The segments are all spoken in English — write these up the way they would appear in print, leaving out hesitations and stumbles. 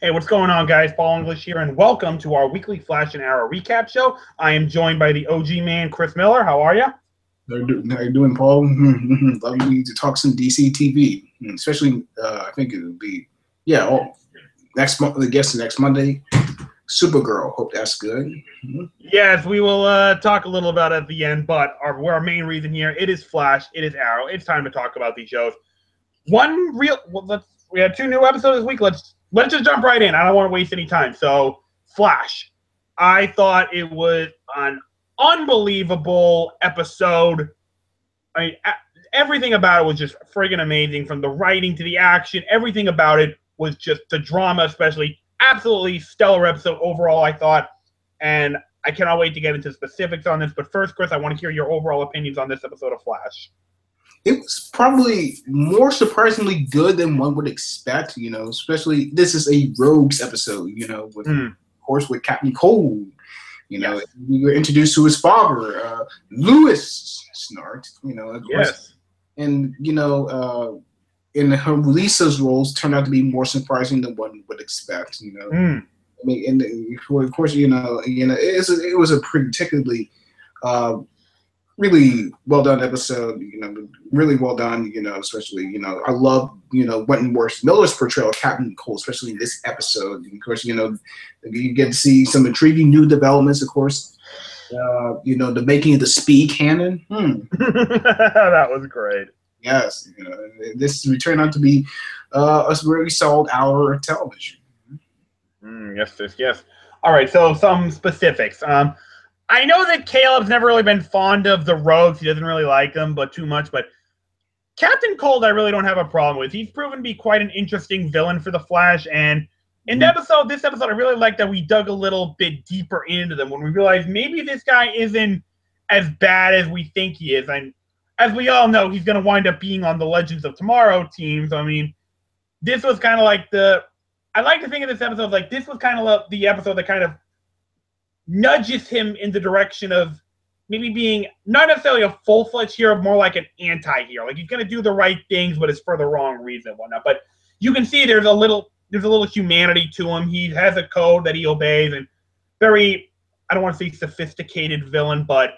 Hey, what's going on, guys? Paul English here, and welcome to our weekly Flash and Arrow recap show. I am joined by the OG man, Chris Miller. How are you? How you doing, Paul? Lovely to talk some DC TV, especially I think it would be next month. I guess next Monday, Supergirl. Hope that's good. Yes, we will talk a little about it at the end, but our main reason here, it is Flash, it is Arrow. It's time to talk about these shows. We had 2 new episodes this week. Let's just jump right in. I don't want to waste any time. So, Flash. I thought it was an unbelievable episode. I mean, everything about it was just friggin' amazing, from the writing to the action. Everything about it was just the drama, especially. Absolutely stellar episode overall, I thought. And I cannot wait to get into specifics on this. But first, Chris, I want to hear your overall opinions on this episode of Flash. It was probably more surprisingly good than one would expect, especially this is a Rogues episode, with, of course, with Captain Cold. Yes. We were introduced to his father, Louis Snart, of course. Yes. And, in her Lisa's roles turned out to be more surprising than one would expect, I mean, and of course, it was a particularly really well done episode, really well done, especially, I love, Wentworth Miller's portrayal of Captain Cold, especially in this episode. And of course, you get to see some intriguing new developments, of course. The making of the speed cannon. That was great. Yes, this turned out to be a very solid hour of television. Yes. All right, so some specifics. I know that Caleb's never really been fond of the Rogues. He doesn't really like them, but too much. But Captain Cold, I really don't have a problem with. He's proven to be quite an interesting villain for the Flash. And in this episode, I really like that we dug a little bit deeper into them when we realized maybe this guy isn't as bad as we think he is. And as we all know, he's going to wind up being on the Legends of Tomorrow teams. I mean, this was kind of like I like to think of this episode like this was kind of the episode that kind of nudges him in the direction of maybe being not necessarily a full-fledged hero, more like an anti-hero. Like, he's going to do the right things, but it's for the wrong reason and whatnot. But you can see there's a little humanity to him. He has a code that he obeys, and very, I don't want to say sophisticated villain, but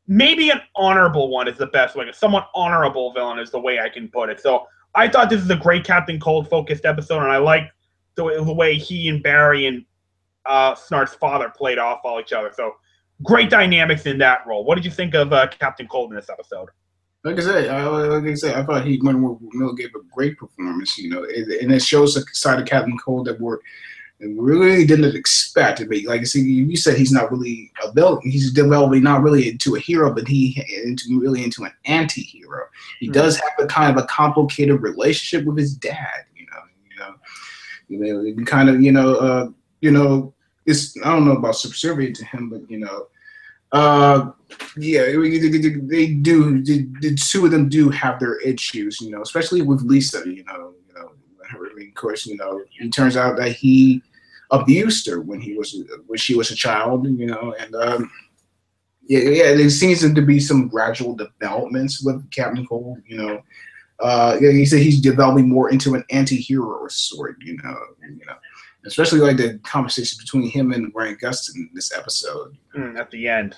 maybe an honorable one is the best way. A somewhat honorable villain is the way I can put it. So I thought this is a great Captain Cold-focused episode, and I like the way he and Barry and Snart's father played off all each other. So great dynamics in that role. What did you think of Captain Cold in this episode? Like I said, I thought Wentworth Miller gave a great performance. And it shows a side of Captain Cold that we really didn't expect. Like I said, you said he's not really a villain. He's developing not really into a hero, but really into an anti-hero. He does have a kind of a complicated relationship with his dad. It's, I don't know about subservient to him, but the 2 of them do have their issues, especially with Lisa, of course, it turns out that he abused her when she was a child, and there seems to be some gradual developments with Captain Cold, he said he's developing more into an anti-hero sort, especially like the conversation between him and Grant Gustin in this episode. At the end.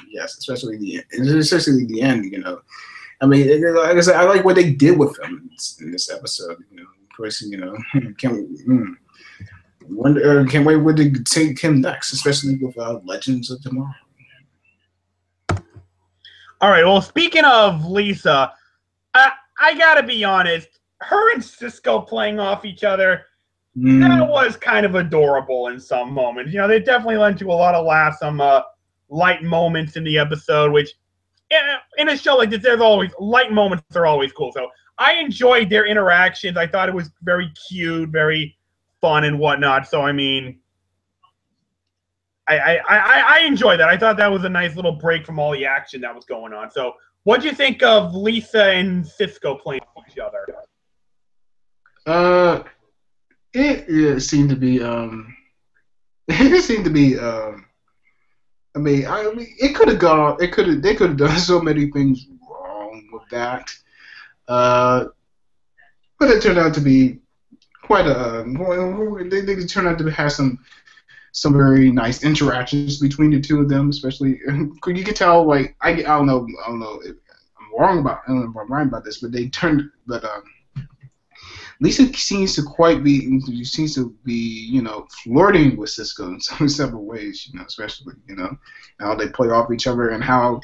Yes, especially the end, I mean, like I said, I like what they did with him in this episode, of course, can't wait where they take him next, especially with Legends of Tomorrow. All right, well, speaking of Lisa, I gotta be honest, her and Cisco playing off each other, that was kind of adorable in some moments. They definitely led to a lot of laughs, some light moments in the episode, which in a show like this, there's always light moments are always cool. So I enjoyed their interactions. I thought it was very cute, very fun and whatnot. So I mean, I enjoyed that. I thought that was a nice little break from all the action that was going on. So what'd you think of Lisa and Cisco playing with each other? It seemed to be I mean, it could have gone. They could have done so many things wrong with that. But it turned out to be quite a they turn out to have some very nice interactions between the two of them, especially you can tell like I don't know if I'm wrong about I don't know if I'm right about this, but Lisa seems to be flirting with Cisco in some several ways, especially how they play off each other and how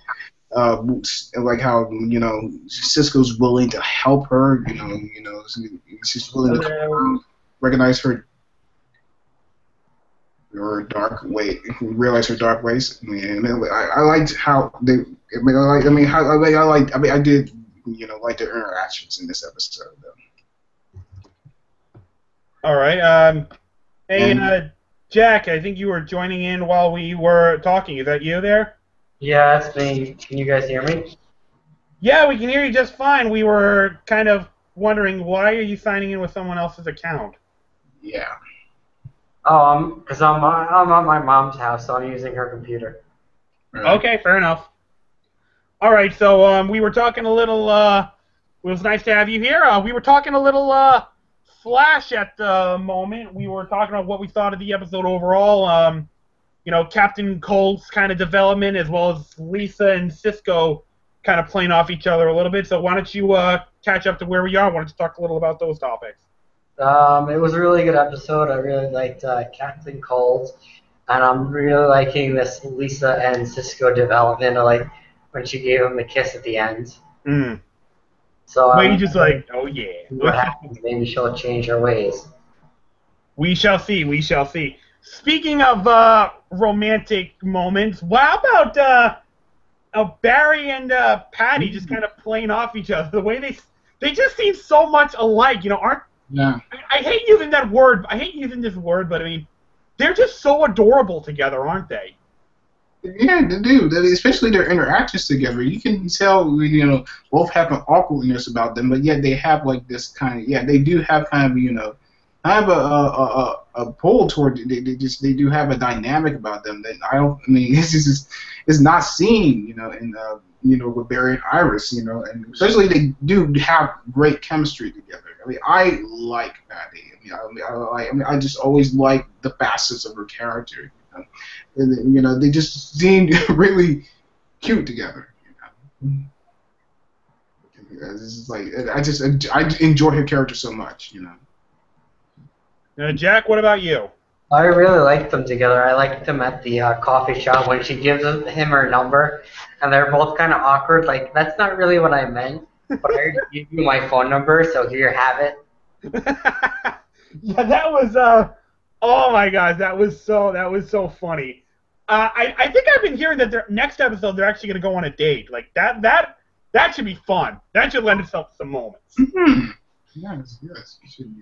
like how Cisco's willing to help her, she's willing to recognize her dark way, realize her dark ways. I liked how they. I did like their interactions in this episode. Though. All right. Hey, Jack, I think you were joining in while we were talking. Is that you there? Yeah, that's me. Can you guys hear me? Yeah, we can hear you just fine. We were kind of wondering, why are you signing in with someone else's account? Yeah. Oh, because I'm at my mom's house, so I'm using her computer. Right. Okay, fair enough. All right, so we were talking a little. It was nice to have you here. We were talking a little Flash at the moment. We were talking about what we thought of the episode overall. Captain Cold's kind of development, as well as Lisa and Cisco kind of playing off each other a little bit. So why don't you catch up to where we are? Why don't you talk a little about those topics? It was a really good episode. I really liked Captain Cold, and I'm really liking this Lisa and Cisco development. I like when she gave him a kiss at the end. Mm. So but you just like, oh yeah. What happens? Maybe she'll change her ways. We shall see. We shall see. Speaking of romantic moments, how about Barry and Patty just kind of playing off each other? The way they just seem so much alike, aren't? Yeah. I hate using that word. I hate using this word, but I mean, they're just so adorable together, aren't they? Yeah, they do. Especially their interactions together. You can tell, both have an awkwardness about them, but yet they have like this kind of, they do have kind of, I have a pull toward they do have a dynamic about them that it's not seen in with Barry and Iris and especially they do have great chemistry together. I mean I like Patty. I just always like the facets of her character. And they just seem really cute together. This is like I enjoy her character so much. Jack, what about you? I really liked them together. I liked them at the coffee shop when she gives him her number, and they're both kind of awkward. Like, that's not really what I meant, but I already gave you my phone number, so here, have it. Yeah, that was oh my gosh, that was so funny. I think I've been hearing that their next episode they're actually going to go on a date. Like that should be fun. That should lend itself to some moments. Mm-hmm. Yes, it should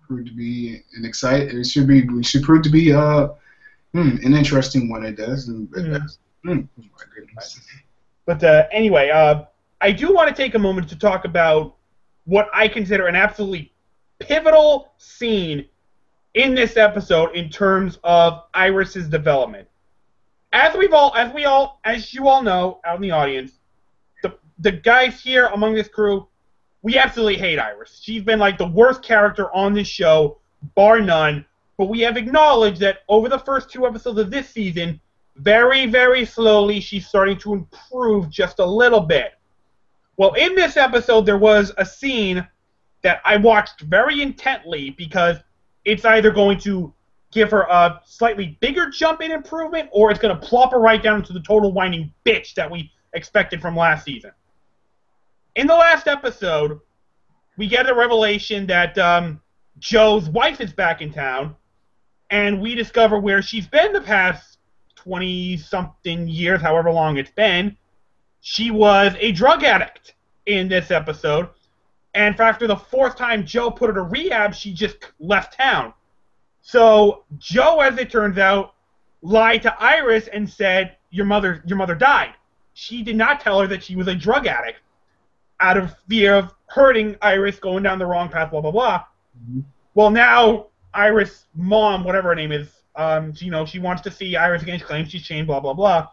prove to be an exciting. It should prove to be an interesting one. It does. My goodness. But anyway, I do want to take a moment to talk about what I consider an absolutely pivotal scene in this episode in terms of Iris's development. As you all know, out in the audience, the guys here among this crew, we absolutely hate Iris. She's been like the worst character on this show, bar none. But we have acknowledged that over the first 2 episodes of this season, very, very slowly, she's starting to improve just a little bit. Well, in this episode, there was a scene that I watched very intently because it's either going to give her a slightly bigger jump in improvement or it's going to plop her right down into the total whining bitch that we expected from last season. In the last episode, we get a revelation that Joe's wife is back in town, and we discover where she's been the past 20-something years, however long it's been. She was a drug addict in this episode, and after the 4th time Joe put her to rehab, she just left town. So Joe, as it turns out, lied to Iris and said, your mother died. She did not tell her that she was a drug addict out of fear of hurting Iris, going down the wrong path, blah, blah, blah. Mm-hmm. Well, now Iris' mom, whatever her name is, she wants to see Iris again. She claims she's changed, blah, blah, blah.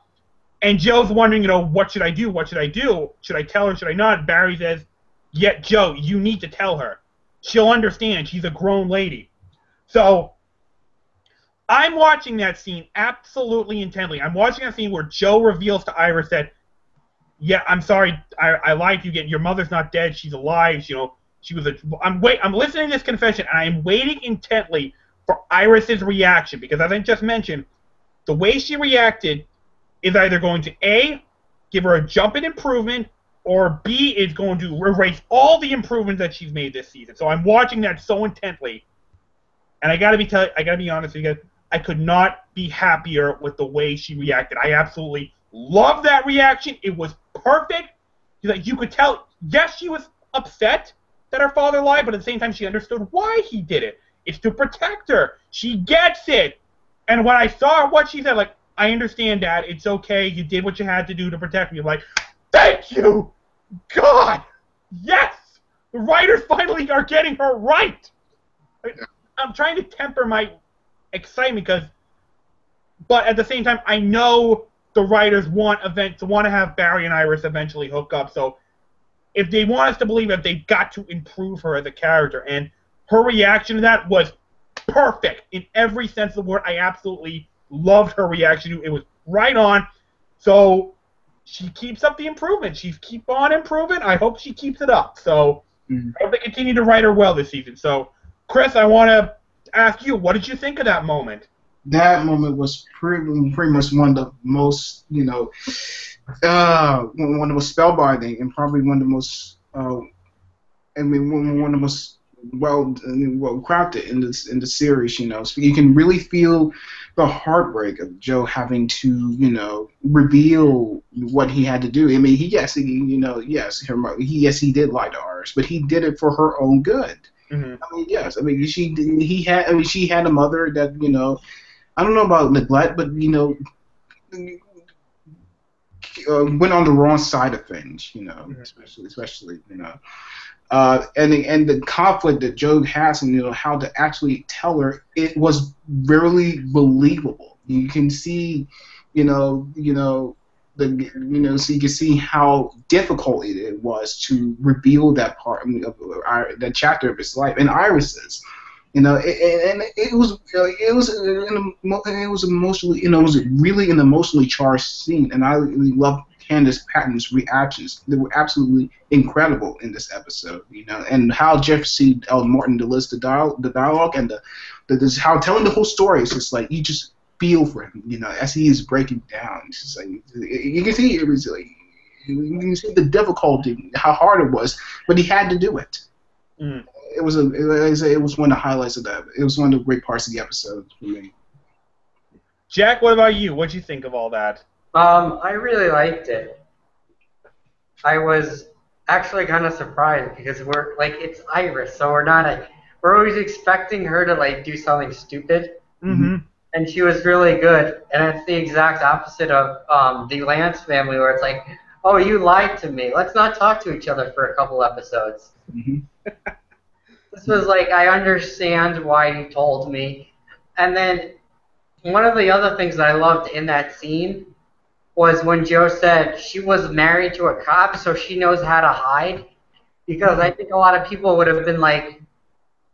And Joe's wondering, what should I do? What should I do? Should I tell her? Should I not? Barry says, Joe, you need to tell her. she'll understand. She's a grown lady. So I'm watching that scene absolutely intently. I'm watching that scene where Joe reveals to Iris that, yeah, I'm sorry, I lied to you again. Your mother's not dead. She's alive. You know, she was a. I'm listening to this confession, and I'm waiting intently for Iris's reaction because, as I just mentioned, the way she reacted is either going to A, give her a jump in improvement, or B, is going to erase all the improvements that she's made this season. So I'm watching that so intently, and I gotta be honest with you guys, I could not be happier with the way she reacted. I absolutely love that reaction. It was perfect. Like, you could tell, yes, she was upset that her father lied, but at the same time, she understood why he did it. It's to protect her. She gets it. And when I saw what she said, like, I understand, Dad. It's okay. You did what you had to do to protect me. I'm like, thank you! God! Yes! The writers finally are getting her right! I'm trying to temper my excitement but at the same time, I know the writers want to have Barry and Iris eventually hook up. So if they want us to believe that, they've got to improve her as a character. And her reaction to that was perfect in every sense of the word. I absolutely loved her reaction. It was right on. So she keeps up the improvement. She keep on improving. I hope she keeps it up. So I hope they continue to write her well this season. So, Chris, I want to ask you, what did you think of that moment? That moment was pretty much one of the most, one of the most spellbinding and probably one of the most, one of the most well crafted in the series. So you can really feel the heartbreak of Joe having to, reveal what he had to do. I mean, he did lie to Iris, but he did it for her own good. Mm-hmm. I mean, yes. I mean, she had a mother that, I don't know about neglect, but went on the wrong side of things, Mm-hmm. especially. And the conflict that Joe has, and how to actually tell her, it was really believable. You can see, so you can see how difficult it was to reveal that part of that chapter of his life, and Iris's. It was emotionally, it was really an emotionally charged scene, and I really loved Candace Patton's reactions. They were absolutely incredible in this episode, and how Jeff C. L. Martin delivers the dialogue and the how telling the whole story is just like you just feel for him, as he is breaking down. It's just like you can see it was like you can see the difficulty, how hard it was, but he had to do it. Mm. It was it was one of the highlights of that. It was one of the great parts of the episode for me. Jack, what about you? What'd you think of all that? I really liked it. I was actually kind of surprised because it's Iris, so we're always expecting her to do something stupid. Mm-hmm. And she was really good. And it's the exact opposite of the Lance family, where it's like, oh, you lied to me. Let's not talk to each other for a couple episodes. Mm-hmm. This was I understand why you told me. And then one of the other things that I loved in that scene was when Joe said she was married to a cop, so she knows how to hide. Because I think a lot of people would have been like,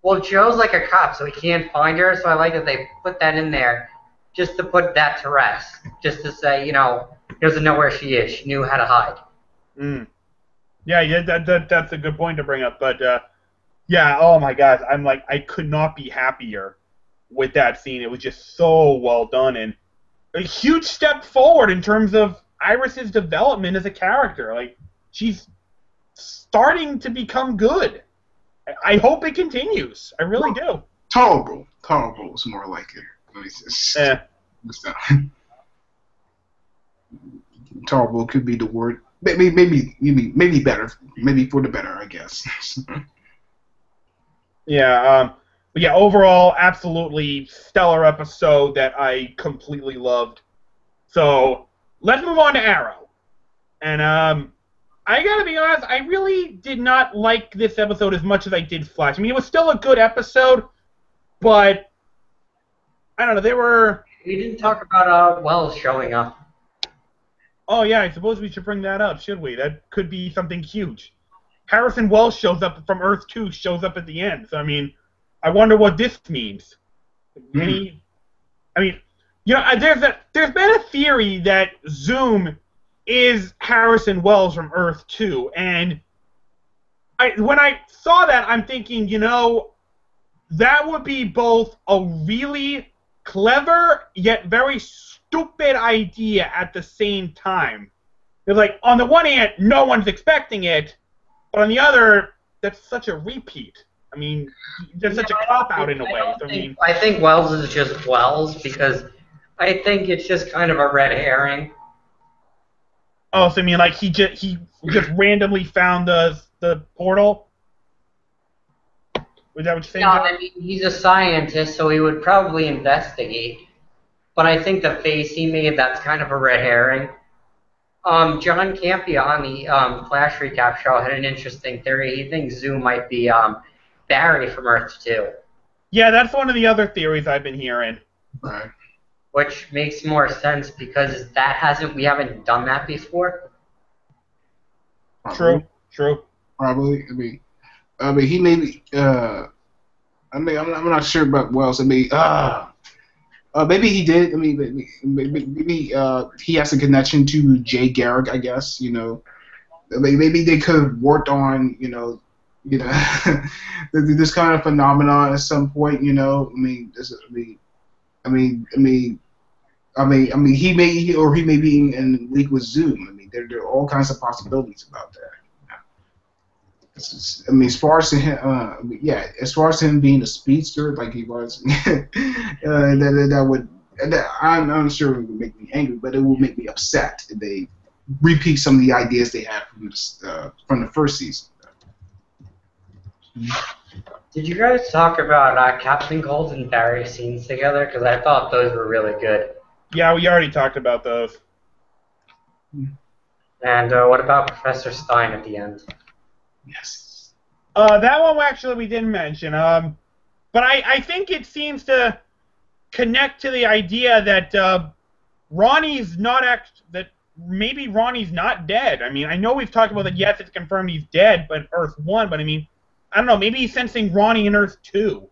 well, Joe's like a cop, so he can't find her. So I like that they put that in there just to put that to rest. Just to say, he doesn't know where she is. She knew how to hide. Mm. Yeah, that's a good point to bring up. But, yeah, oh my gosh, I could not be happier with that scene. It was just so well done, and a huge step forward in terms of Iris's development as a character. She's starting to become good. I hope it continues. I really do. Tolerable is more like it. Tolerable could be the word. Maybe better. Maybe for the better, I guess. Yeah, but yeah, overall, absolutely stellar episode that I completely loved. So, let's move on to Arrow. And, I gotta be honest, I really did not like this episode as much as I did Flash. I mean, it was still a good episode, but, I don't know, We didn't talk about Wells showing up. Oh, yeah, I suppose we should bring that up, should we? That could be something huge. Harrison Wells shows up from Earth 2, shows up at the end. So I mean, I wonder what this means. Any, I mean, you know, there's been a theory that Zoom is Harrison Wells from Earth 2, and when I saw that, I'm thinking, you know, that would be both a really clever yet very stupid idea at the same time. It's like, on the one hand, no one's expecting it, but on the other, that's such a repeat. I mean, there's such a cop-out in a way. I think Wells is just Wells because I think it's just kind of a red herring. Oh, so I mean, like he just randomly found the portal? Was that what you're saying? No, I mean, he's a scientist, so he would probably investigate. But I think the face he made, that's kind of a red herring. John Campea on the Flash Recap show had an interesting theory. He thinks Zoom might be Barry from Earth 2. Yeah, that's one of the other theories I've been hearing. Right. Which makes more sense because we haven't done that before. Probably. True. Probably. I mean, he may be. I'm not sure about Wells. I mean, maybe he did. I mean, maybe he has a connection to Jay Garrick, I guess. You know, maybe they could have worked on, you know, this kind of phenomenon at some point. You know, I mean, he may be in league with Zoom. I mean, there are all kinds of possibilities about that. I mean, as far as him, as far as him being a speedster like he was, I'm sure it would make me angry, but it would make me upset if they repeat some of the ideas they had from the first season. Did you guys talk about Captain Cold and Barry scenes together? Because I thought those were really good. Yeah, we already talked about those. And what about Professor Stein at the end? Yes. That one actually we didn't mention. But I think it seems to connect to the idea that Ronnie's not that maybe Ronnie's not dead. I mean, I know we've talked about that. Yes, it's confirmed he's dead, but Earth 1. But I mean, I don't know. Maybe he's sensing Ronnie in Earth 2.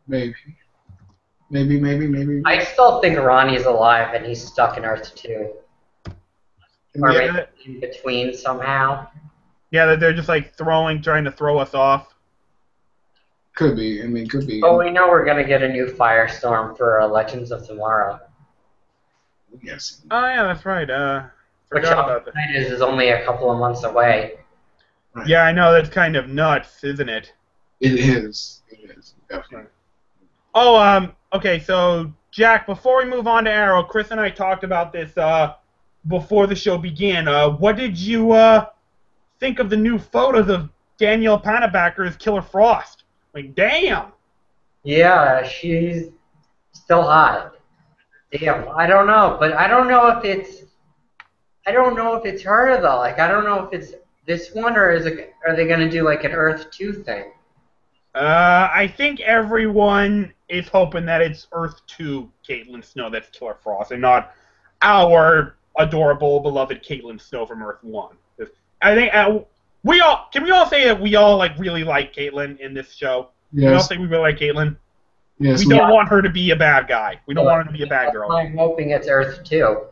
Maybe. I still think Ronnie's alive and he's stuck in Earth 2. Or maybe in between somehow. Yeah, that they're just like trying to throw us off. Could be. I mean, could be. But we know we're gonna get a new Firestorm for Legends of Tomorrow. Yes. Oh yeah, that's right. Which Forgot about that. is only a couple of months away. Right. Yeah, I know. That's kind of nuts, isn't it? It is. Definitely. Oh, okay, so, Jack, before we move on to Arrow, Chris and I talked about this before the show began. What did you think of the new photos of Danielle Panabaker as Killer Frost? Like, damn! Yeah, she's still hot. Damn, I don't know, but I don't know if it's her, though. Like, I don't know if it's this one, or are they going to do, like, an Earth 2 thing? I think everyone is hoping that it's Earth 2 Caitlin Snow that's Killer Frost, and not our adorable, beloved Caitlin Snow from Earth 1. I think can we all say that we all really like Caitlin in this show? Yes. We all say we really like Caitlin. Yes. We don't want her to be a bad guy. We don't want her to be a bad girl. I'm hoping it's Earth 2.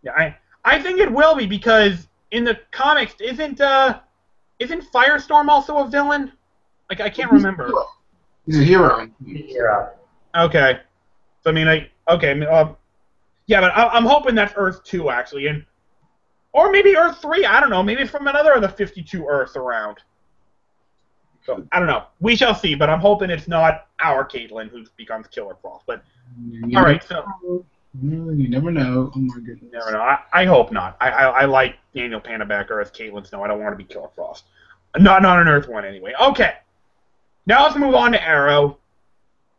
Yeah, I think it will be, because in the comics, isn't Firestorm also a villain? Like, I can't remember. He's a hero. Hero. Okay. So, I mean, yeah, but I'm hoping that's Earth 2, actually. Or maybe Earth 3, I don't know. Maybe from another of the 52 Earths around. So, I don't know. We shall see, but I'm hoping it's not our Caitlin who becomes Killer Frost. But, alright, so... You never know. Oh, my goodness. You never know. I hope not. I like Danielle Panabaker as Caitlin Snow. I don't want to be Killer Frost. Not on Earth 1, anyway. Okay. Now let's move on to Arrow.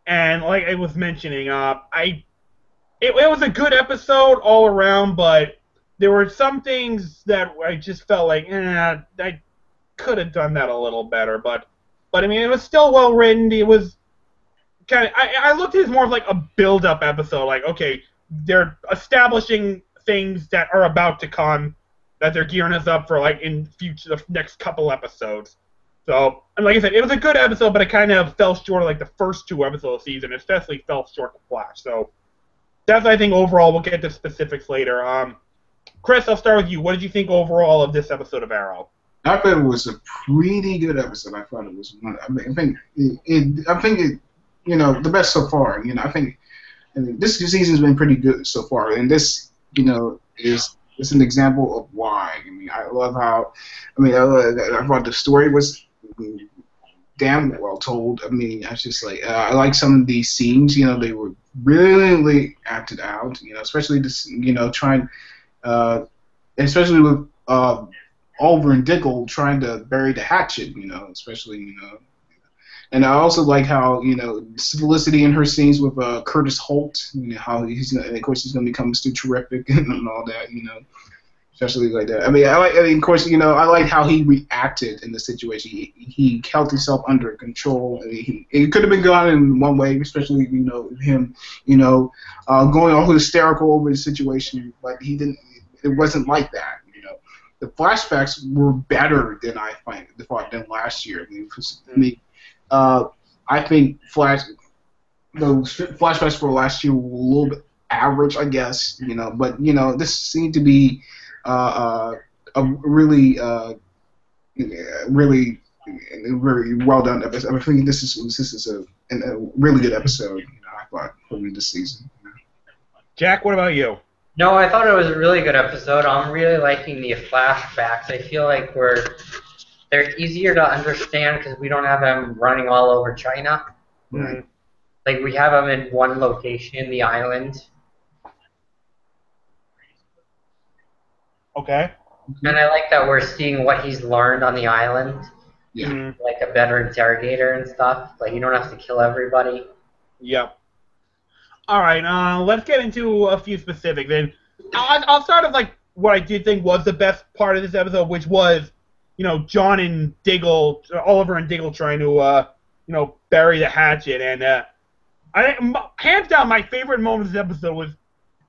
And like I was mentioning, it was a good episode all around, but there were some things that I just felt like, I could have done that a little better. But I mean, it was still well written. It was kind of, I looked at it as more of like a build-up episode. Like, okay, they're establishing things that are about to come. that they're gearing us up for like in the next couple episodes. So, and like I said, it was a good episode, but it kind of fell short of like the first 2 episodes of the season. It especially fell short of Flash. So that's, I think, overall. We'll get to specifics later. Chris, I'll start with you. What did you think overall of this episode of Arrow? I thought it was a pretty good episode. I thought it was one. I think it, you know, the best so far. You know, I think this season's been pretty good so far, and this, you know, is an example of why. I mean, I love how. I mean, I thought the story was damn well told. I mean, I was just like, I like some of these scenes. You know, they were really acted out. You know, especially this. You know, trying, especially with Oliver and Diggle trying to bury the hatchet. You know, especially, you know. And I also like how, you know, Felicity in her scenes with Curtis Holt, you know, how he's gonna, and of course he's going to become Stu Terrific and all that, you know, especially like that. I mean, of course, you know, I like how he reacted in the situation. He held himself under control. I mean, it could have been gone in one way, especially, you know, him, you know, going all hysterical over the situation, but he didn't. It wasn't like that. You know, the flashbacks were better than I thought than last year. I mean, I think those flashbacks for last year were a little bit average, I guess, you know. But you know, this seemed to be a really, really very well done episode. I think this is a really good episode. You know, I thought for me this season. You know. Jack, what about you? No, I thought it was a really good episode. I'm really liking the flashbacks. I feel like they're easier to understand because we don't have them running all over China. Right. Like, we have them in one location, the island. Okay. And I like that we're seeing what he's learned on the island. Yeah. Mm-hmm. Like a better interrogator and stuff. Like, you don't have to kill everybody. Yep. All right. Let's get into a few specifics. And I'll start with like what I did think was the best part of this episode, which was, you know, John and Diggle, Oliver and Diggle trying to, you know, bury the hatchet. And hands down, my favorite moment of this episode was,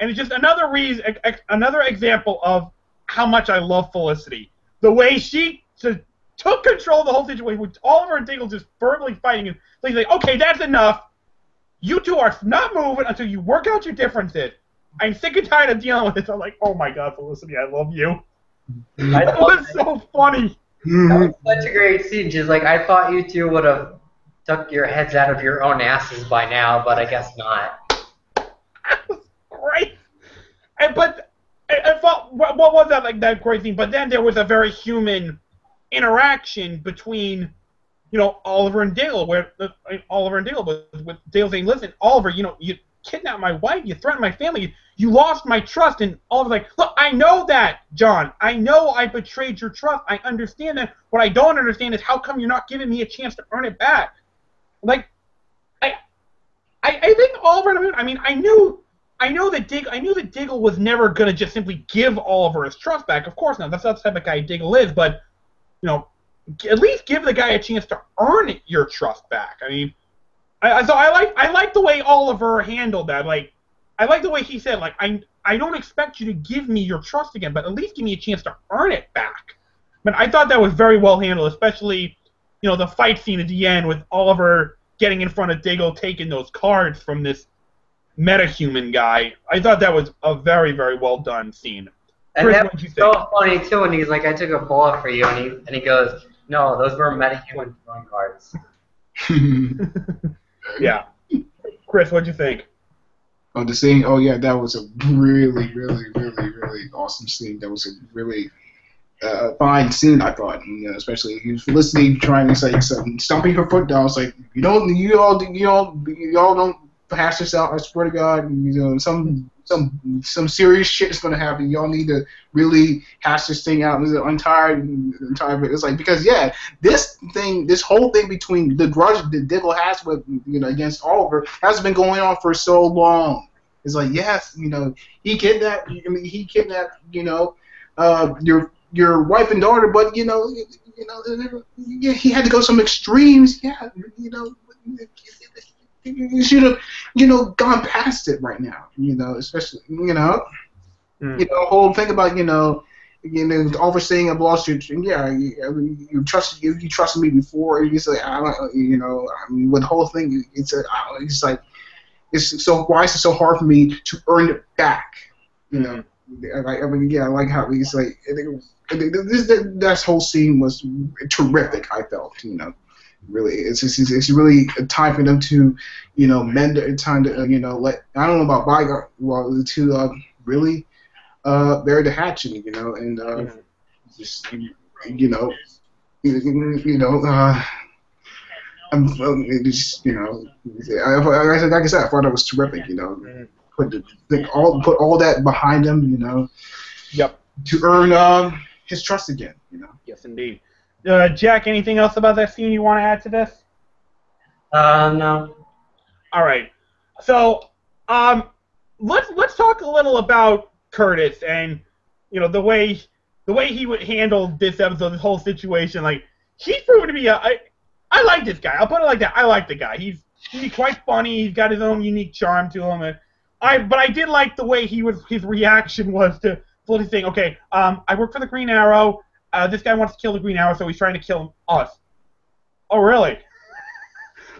and it's just another example of how much I love Felicity. The way she took control of the whole situation with Oliver and Diggle just verbally fighting. And so he's like, okay, that's enough. You two are not moving until you work out your differences. I'm sick and tired of dealing with this. I'm like, oh my God, Felicity, I love you. That was so funny. That was such a great scene. Just like, I thought you two would have took your heads out of your own asses by now, but I guess not. Right. But I thought, what was that, like, that great scene? But then there was a very human interaction between, you know, Oliver and Diggle, where Oliver and Diggle with Diggle saying, listen, Oliver, you know, you kidnapped my wife, you threatened my family, you lost my trust, and Oliver's like, look, I know that, John. I know I betrayed your trust. I understand that. What I don't understand is how come you're not giving me a chance to earn it back? Like, I think Oliver, I mean, I knew that Diggle was never gonna just simply give Oliver his trust back. Of course not. That's not the type of guy Diggle is, but, you know, at least give the guy a chance to earn your trust back. I mean, I like the way Oliver handled that. Like, I like the way he said, like, I don't expect you to give me your trust again, but at least give me a chance to earn it back. But I thought that was very well handled, especially, you know, the fight scene at the end with Oliver getting in front of Diggle, taking those cards from this metahuman guy. I thought that was a very, very well done scene. And Chris, that what did you was think? so funny too when he's like, I took a bullet for you, and he goes, no, those were metahuman throwing cards. Yeah. Chris, what'd you think? Oh, the scene. Oh, yeah, that was a really, really, really, really awesome scene. That was a really fine scene, I thought. You know, especially Felicity trying to say something, stomping her foot down. It's like, you all don't pass this out. I swear to God, you know, some serious shit is going to happen. Y'all need to really hash this thing out. It's entire. It's like, because yeah, this whole thing between the grudge that Diggle has with, you know, against Oliver has been going on for so long. It's like, yes, you know, he kidnapped, you know, your wife and daughter, but you know, he had to go some extremes. Yeah, you know. You should have, you know, gone past it right now. You know, especially, you know, you know, whole thing about, you know, you know, overseeing a lawsuit. And yeah, I mean, you trusted me before. And he's like, you know, I mean, with the whole thing, it's like, it's so why is it so hard for me to earn it back? You know, I mean, yeah, I like how he's like, this whole scene was terrific. I felt, you know. Really, it's really a time for them to, you know, mend it. Time to, you know, let, I don't know about bygone, well, to really bury the hatchet, you know, and just, you know, just, you know, like I said, I thought that was terrific, you know, put all that behind him, you know, Yep. to earn his trust again, you know. Yes, indeed. Jack, anything else about that scene you want to add to this? No. All right. So, let's talk a little about Curtis and, you know, the way he would handle this episode, this whole situation. Like, he's proven to be I like this guy. I'll put it like that. I like the guy. He's quite funny. He's got his own unique charm to him. And but I did like the way his reaction was to Felicity saying, okay, I work for the Green Arrow. This guy wants to kill the Green Arrow, so he's trying to kill us. Oh, really?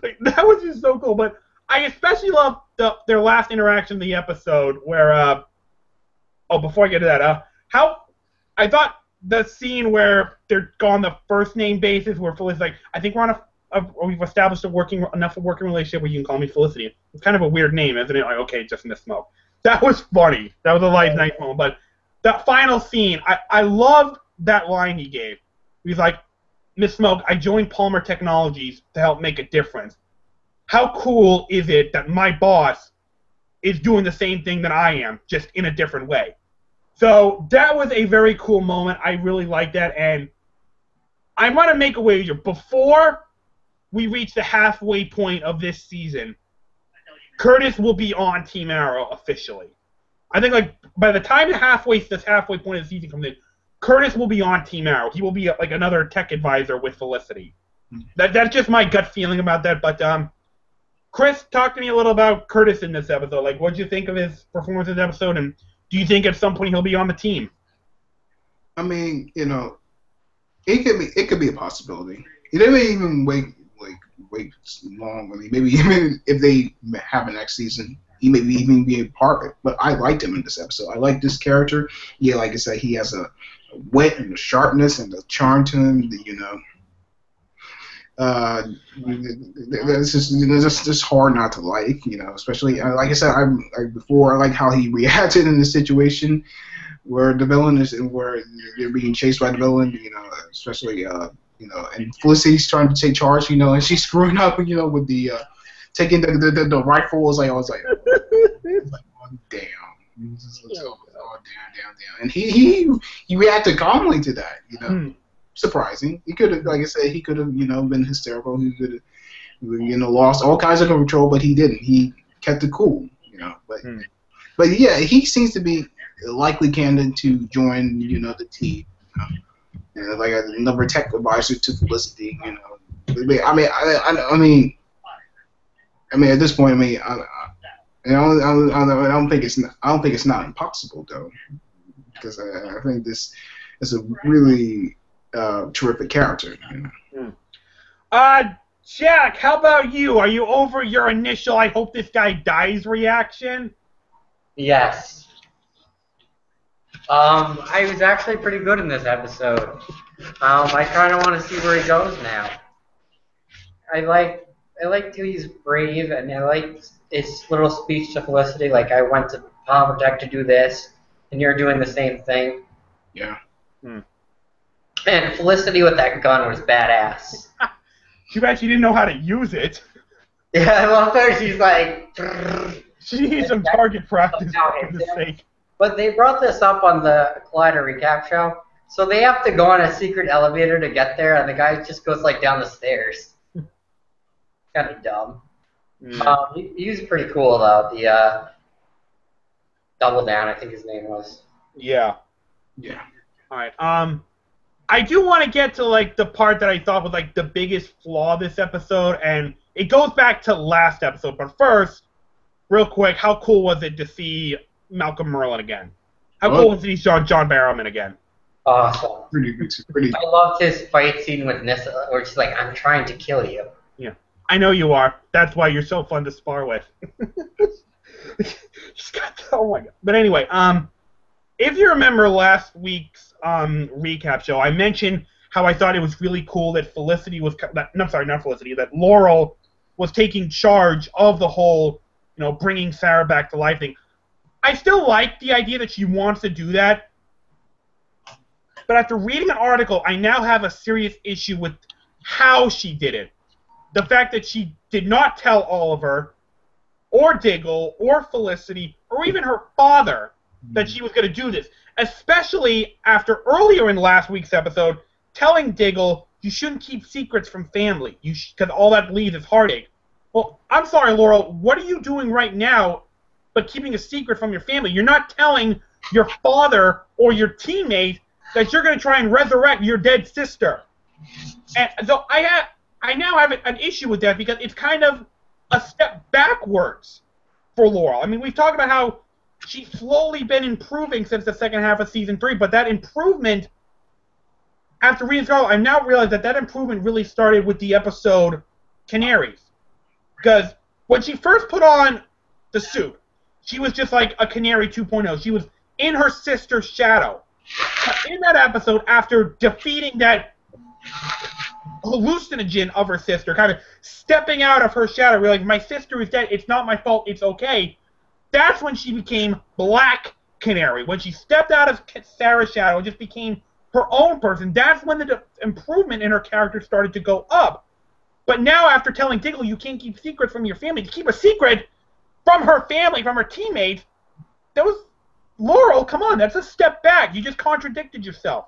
Like, that was just so cool. But I especially love their last interaction in the episode where, before I get to that, how I thought the scene where they're on the first name basis, where Felicity's like, I think we're on we've established enough of a working relationship where you can call me Felicity. It's kind of a weird name, isn't it? Like, okay, just Miss Smoke. That was funny. That was a nice moment. But that final scene, I loved that line he gave. He's like, Miss Smoke, I joined Palmer Technologies to help make a difference. How cool is it that my boss is doing the same thing that I am, just in a different way? So that was a very cool moment. I really like that, and I want to make a wager. Before we reach the halfway point of this season, Curtis will be on Team Arrow officially. I think, like, by the time this halfway point of the season comes in, Curtis will be on Team Arrow. He will be like another tech advisor with Felicity. That's just my gut feeling about that. But Chris, talk to me a little about Curtis in this episode. Like, what did you think of his performance in this episode, and do you think at some point he'll be on the team? I mean, you know, it could be a possibility. They may even wait long. I mean, maybe even if they have a next season, he may even be a part of it. But I liked him in this episode. I like this character. Yeah, like I said, he has a wit and a sharpness and a charm to him. You know, it's just hard not to like. You know, especially like I said, before, I like how he reacted in the situation where the villain is and where they're being chased by the villain. You know, especially you know, and Felicity's trying to take charge. You know, and she's screwing up. You know, with the taking the rifle. I was like, oh, damn. Damn. And he reacted calmly to that, you know. Surprising. He could have, like I said, he could have, you know, been hysterical. He could have, you know, lost all kinds of control, but he didn't. He kept it cool, you know. But yeah, he seems to be a likely candidate to join, you know, the team. You know, like another tech advisor to Felicity, you know. I mean, at this point, I don't think it's not impossible though, because I think this is a really terrific character. You know? Jack, how about you? Are you over your initial "I hope this guy dies" reaction? Yes. I was actually pretty good in this episode. I kind of want to see where he goes now. I like how he's brave, and I like his little speech to Felicity, like, I went to Palmer Tech to do this, and you're doing the same thing. Yeah. And Felicity with that gun was badass. Too bad she didn't know how to use it. Yeah, well, first she's like... She needs some target practice, for goodness sake. But they brought this up on the Collider recap show, so they have to go on a secret elevator to get there, and the guy just goes, like, down the stairs. Kind of dumb. He was pretty cool, though. The Double Down, I think his name was. Yeah. Yeah. All right. I do want to get to, like, the part that I thought was, like, the biggest flaw of this episode, and it goes back to last episode. But first, real quick, how cool was it to see Malcolm Merlyn again? How cool was it to see John Barrowman again? Awesome. Pretty good. Pretty. I loved his fight scene with Nissa, where she's like, "I'm trying to kill you." Yeah, I know you are. That's why you're so fun to spar with. Oh my god. But anyway, if you remember last week's recap show, I mentioned how I thought it was really cool that Felicity was. No, sorry, not Felicity. That Laurel was taking charge of the whole, bringing Sarah back to life thing. I still like the idea that she wants to do that. But after reading an article, I now have a serious issue with how she did it. The fact that she did not tell Oliver, or Diggle, or Felicity, or even her father that she was going to do this. Especially after earlier in last week's episode, telling Diggle you shouldn't keep secrets from family, because all that leaves is heartache. Well, I'm sorry, Laurel, what are you doing right now but keeping a secret from your family? You're not telling your father or your teammate that you're going to try and resurrect your dead sister. And so I now have an issue with that because it's kind of a step backwards for Laurel. I mean, we've talked about how she's slowly been improving since the second half of Season 3, but that improvement, after reading through, I now realize that improvement really started with the episode Canaries. Because when she first put on the suit, she was just like a Canary 2.0. She was in her sister's shadow. But in that episode, after defeating that hallucinogen of her sister, kind of stepping out of her shadow, realizing my sister is dead, it's not my fault, it's okay, that's when she became Black Canary. When she stepped out of Sarah's shadow and just became her own person, that's when the improvement in her character started to go up. But now, after telling Diggle you can't keep secrets from your family, to keep a secret from her family, from her teammates, that was... Laurel, come on, that's a step back. You just contradicted yourself.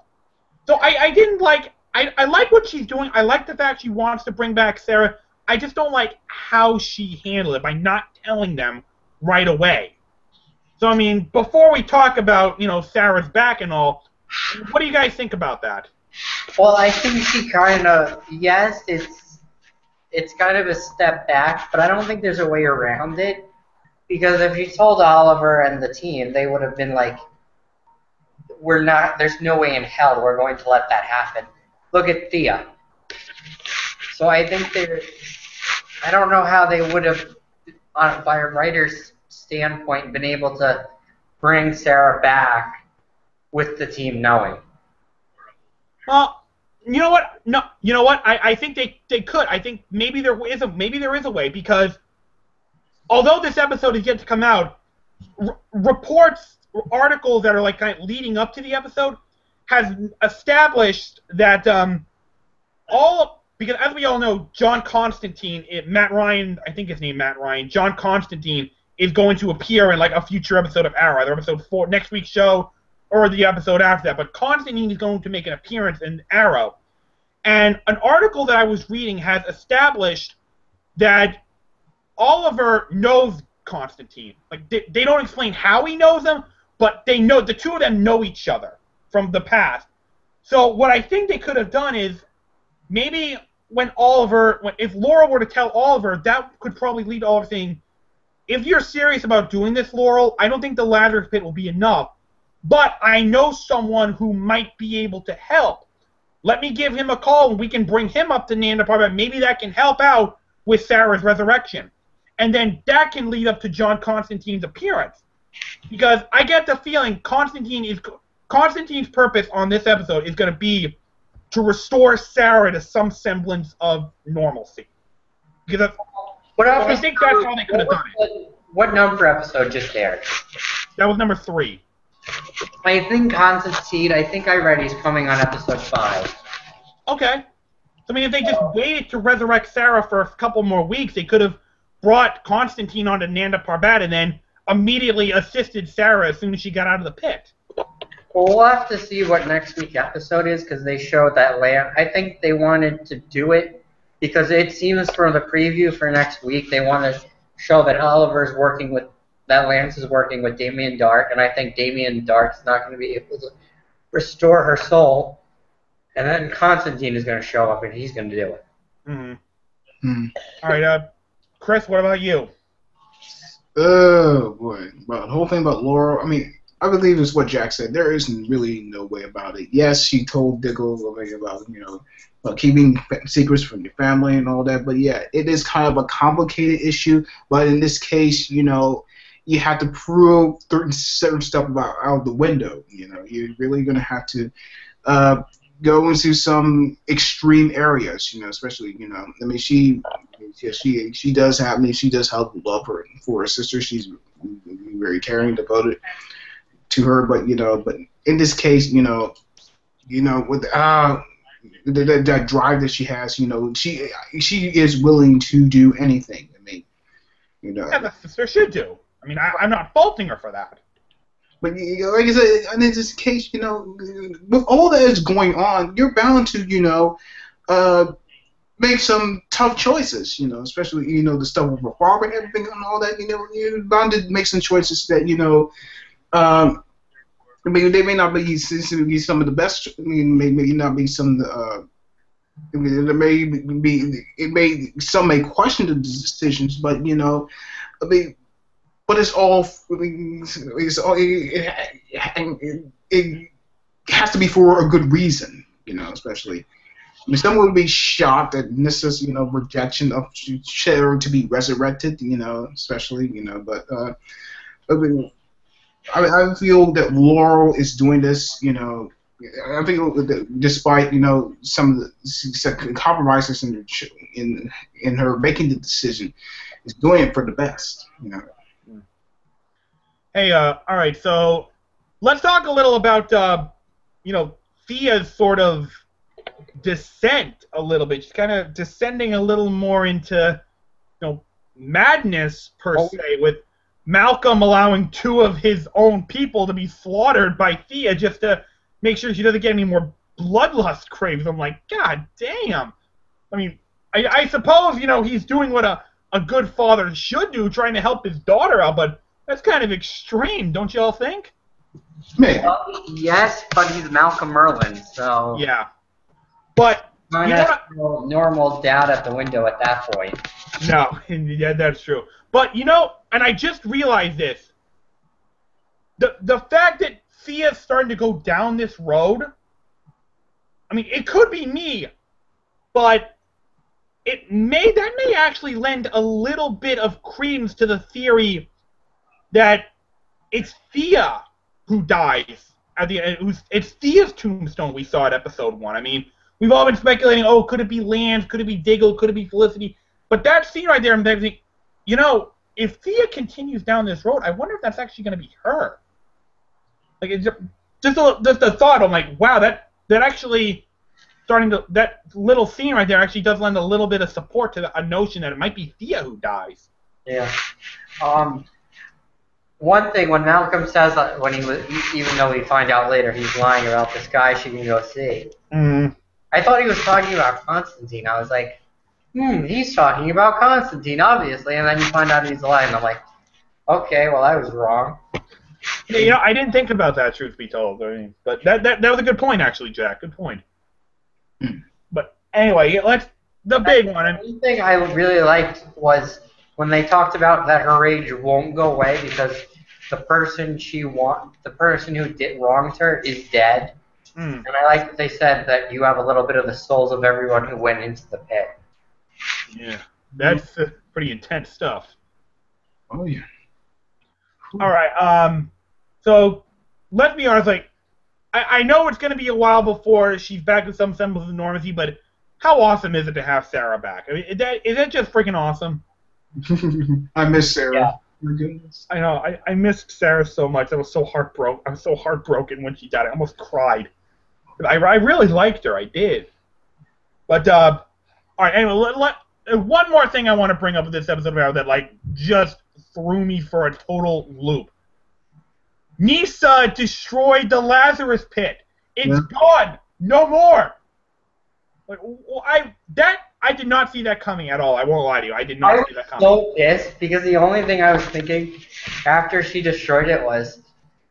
So I didn't like... I like what she's doing. I like the fact she wants to bring back Sarah. I just don't like how she handled it by not telling them right away. So, I mean, before we talk about, Sarah's back and all, what do you guys think about that? Well, I think she kind of... Yes, it's kind of a step back, but I don't think there's a way around it. Because if you told Oliver and the team, they would have been like, there's no way in hell we're going to let that happen. Look at Thea. So I think I don't know how they would have, by a writer's standpoint, been able to bring Sarah back with the team knowing. Well, you know what? No, you know what? I think they could. I think maybe there is a way, because although this episode is yet to come out, articles that are like kind of leading up to the episode has established that because as we all know, John Constantine, Matt Ryan, I think his name Matt Ryan, John Constantine is going to appear in like a future episode of Arrow, either episode 4 next week's show or the episode after that. But Constantine is going to make an appearance in Arrow, and an article that I was reading has established that Oliver knows Constantine. Like they don't explain how he knows him, but they know the two of them know each other from the past. So what I think they could have done is maybe if Laurel were to tell Oliver, that could probably lead to Oliver saying, if you're serious about doing this, Laurel, I don't think the Lazarus Pit will be enough, but I know someone who might be able to help. Let me give him a call and we can bring him up to Nanda Parbat. Maybe that can help out with Sarah's resurrection. And then that can lead up to John Constantine's appearance. Because I get the feeling Constantine's purpose on this episode is going to be to restore Sarah to some semblance of normalcy. Because I think that's how they could have done it. What number episode just aired? That was number 3. I think Constantine, I read he's coming on episode 5. Okay. So, I mean, if they just waited to resurrect Sarah for a couple more weeks, they could have brought Constantine onto Nanda Parbat and then immediately assisted Sarah as soon as she got out of the pit. Well, we'll have to see what next week's episode is, because they showed that layout. I think they wanted to do it because it seems from the preview for next week they want to show that Lance is working with Damien Darhk, and I think Damien Dark's not going to be able to restore her soul, and then Constantine is going to show up and he's going to do it. Mm-hmm. All right, Chris, what about you? Oh boy, about the whole thing about Laurel. I mean, I believe it's what Jack said. There isn't really no way about it. Yes, she told Diggle about keeping secrets from your family and all that. But yeah, it is kind of a complicated issue. But in this case, you have to prove certain stuff out the window. You're really gonna have to go into some extreme areas. Especially I mean, she does have. I mean, she does have love for her sister. She's very caring, devoted to her. But but in this case, with that drive that she has, she is willing to do anything. I mean, Yeah, the sister should do. I mean, I'm not faulting her for that. But like I said, in this case, with all that is going on, you're bound to, make some tough choices. Especially the stuff with her father and everything and all that. You're bound to make some choices that I mean, they may not be some of the best. I mean, may not be some of the. I mean, some may question the decisions, but I mean, but it's all. It has to be for a good reason, especially. I mean, someone would be shocked at Nissa's, rejection of Cheryl to be resurrected, especially, but I mean. I feel that Laurel is doing this, I think that despite some of the compromises in her making the decision, is doing it for the best. Hey, all right, so let's talk a little about Thea's sort of descent a little bit. She's kind of descending a little more into madness per se, with Malcolm allowing 2 of his own people to be slaughtered by Thea just to make sure she doesn't get any more bloodlust craves. I'm like, God damn. I mean, I suppose, he's doing what a good father should do, trying to help his daughter out, but that's kind of extreme, don't you all think? Yes, but he's Malcolm Merlyn, so... Yeah. But... normal dad at the window at that point. No, yeah, that's true. But, and I just realized this. The fact that Thea's starting to go down this road, I mean, it could be me, but that may actually lend a little bit of credence to the theory that it's Thea who dies at the end. It's Thea's tombstone we saw at episode 1. I mean, we've all been speculating, could it be Lance, could it be Diggle, could it be Felicity? But that scene right there, I'm thinking, if Thea continues down this road, I wonder if that's actually going to be her. Like, it's just a thought. I'm like, wow, that actually that little scene right there actually does lend a little bit of support to a notion that it might be Thea who dies. Yeah. One thing, when Malcolm says that even though we find out later he's lying about this guy she can go see, I thought he was talking about Constantine. I was like, he's talking about Constantine, obviously, and then you find out he's lying. I'm like, okay, well, I was wrong. Yeah, I didn't think about that, truth be told. I mean, but that was a good point, actually, Jack. Good point. But anyway, the big one. One thing I really liked was when they talked about that her rage won't go away because the person who wronged her is dead. And I like that they said that you have a little bit of the souls of everyone who went into the pit. Yeah, that's pretty intense stuff. Oh, yeah. All right, so let's be honest, like, I know it's going to be a while before she's back with some semblance of normalcy, but how awesome is it to have Sarah back? I mean, is that just freaking awesome? I miss Sarah. Yeah. My goodness. I know, I missed Sarah so much. I was so heartbroken when she died. I almost cried. I really liked her, I did. But, all right, anyway, one more thing I want to bring up with this episode that, like, just threw me for a total loop. Nyssa destroyed the Lazarus Pit. It's gone. No more. Like, I did not see that coming at all. I won't lie to you. I did not see that coming. I was so pissed because the only thing I was thinking after she destroyed it was,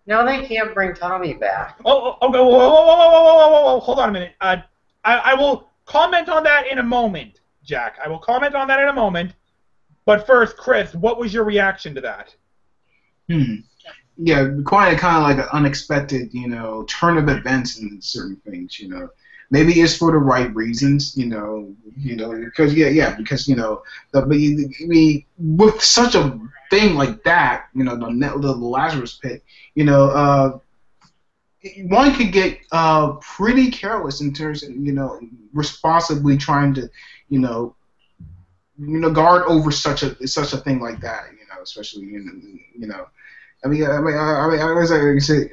no, they can't bring Tommy back. Oh, whoa, hold on a minute. I will comment on that in a moment, Jack. I will comment on that in a moment. But first, Chris, what was your reaction to that? yeah, quite kind of like an unexpected, turn of events in certain things. Maybe it's for the right reasons. Because because I mean, with such a thing like that, the Lazarus Pit, one could get pretty careless in terms of responsibly trying to guard over such a thing like that, especially as I said,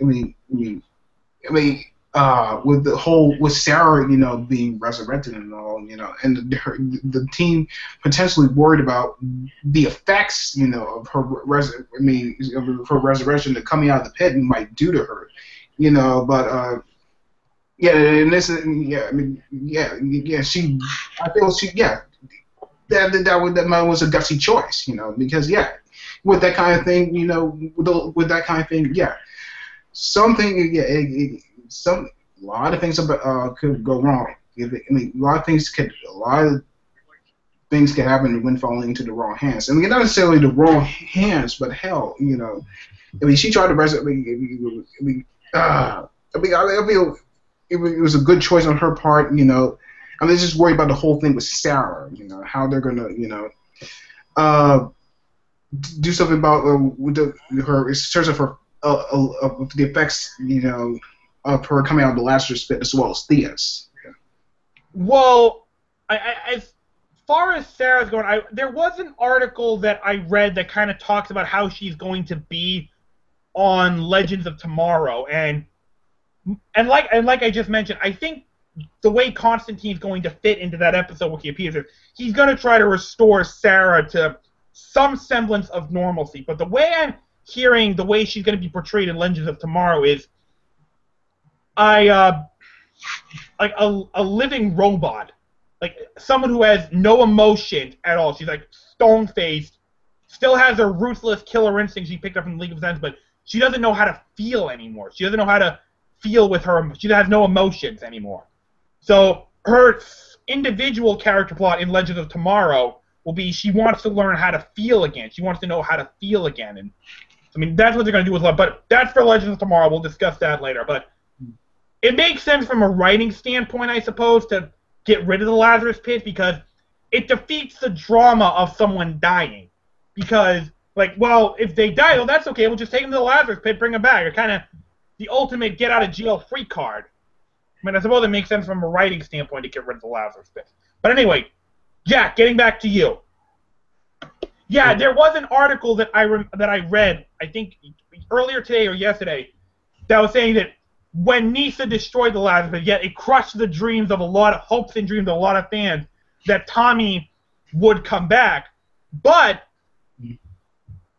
with the whole with Sarah, being resurrected and all, and the team potentially worried about the effects, of her of her resurrection to coming out of the pit and might do to her, but. Yeah, and this, yeah, I mean, yeah, I feel that was a gutsy choice, because with that kind of thing, with that kind of thing, something, a lot of things could go wrong. A lot of things could happen when falling into the wrong hands. I mean, not necessarily the wrong hands, but hell, she tried to I feel. It was a good choice on her part, I'm just worried about the whole thing with Sarah, how they're gonna, do something about with her in terms of her of the effects, of her coming out of the Lazarus Pit as well as Thea's. Yeah. Well, as far as Sarah's going, there was an article that I read that kind of talks about how she's going to be on Legends of Tomorrow, and like I just mentioned, I think the way Constantine's going to fit into that episode where he appears is he's going to try to restore Sarah to some semblance of normalcy. But the way I'm hearing the way she's going to be portrayed in Legends of Tomorrow is like a living robot, like someone who has no emotion at all. She's like stone-faced, still has her ruthless killer instinct she picked up from League of Legends, but she doesn't know how to feel anymore. She doesn't know how to feel with her. She has no emotions anymore. So her individual character plot in Legends of Tomorrow will be she wants to learn how to feel again. She wants to know how to feel again. And I mean, that's what they're going to do with love. But that's for Legends of Tomorrow. We'll discuss that later. But it makes sense from a writing standpoint, I suppose, to get rid of the Lazarus Pit because it defeats the drama of someone dying. Because, like, well, if they die, well, that's okay. We'll just take them to the Lazarus Pit, bring them back. It kind of the ultimate get-out-of-jail-free card. I mean, I suppose it makes sense from a writing standpoint to get rid of the Lazarus Pit. But anyway, Jack, getting back to you. Yeah, there was an article that I read, I think earlier today or yesterday, that was saying that when Nyssa destroyed the Lazarus Pit, yet it crushed the dreams of a lot of hopes and dreams of a lot of fans that Tommy would come back. But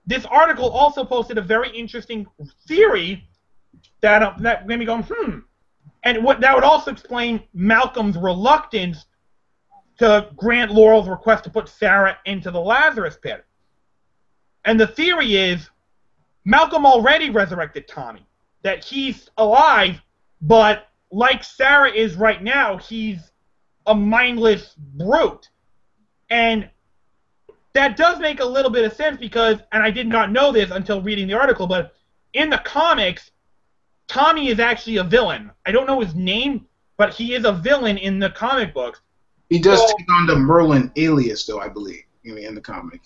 this article also posted a very interesting theory that made me go, And that would also explain Malcolm's reluctance to grant Laurel's request to put Sarah into the Lazarus Pit. And the theory is Malcolm already resurrected Tommy. That he's alive, but like Sarah is right now, he's a mindless brute. And that does make a little bit of sense because, and I did not know this until reading the article, but in the comics, Tommy is actually a villain. I don't know his name, but he is a villain in the comic books. He does take on the Merlin alias, though, I believe, in the comic.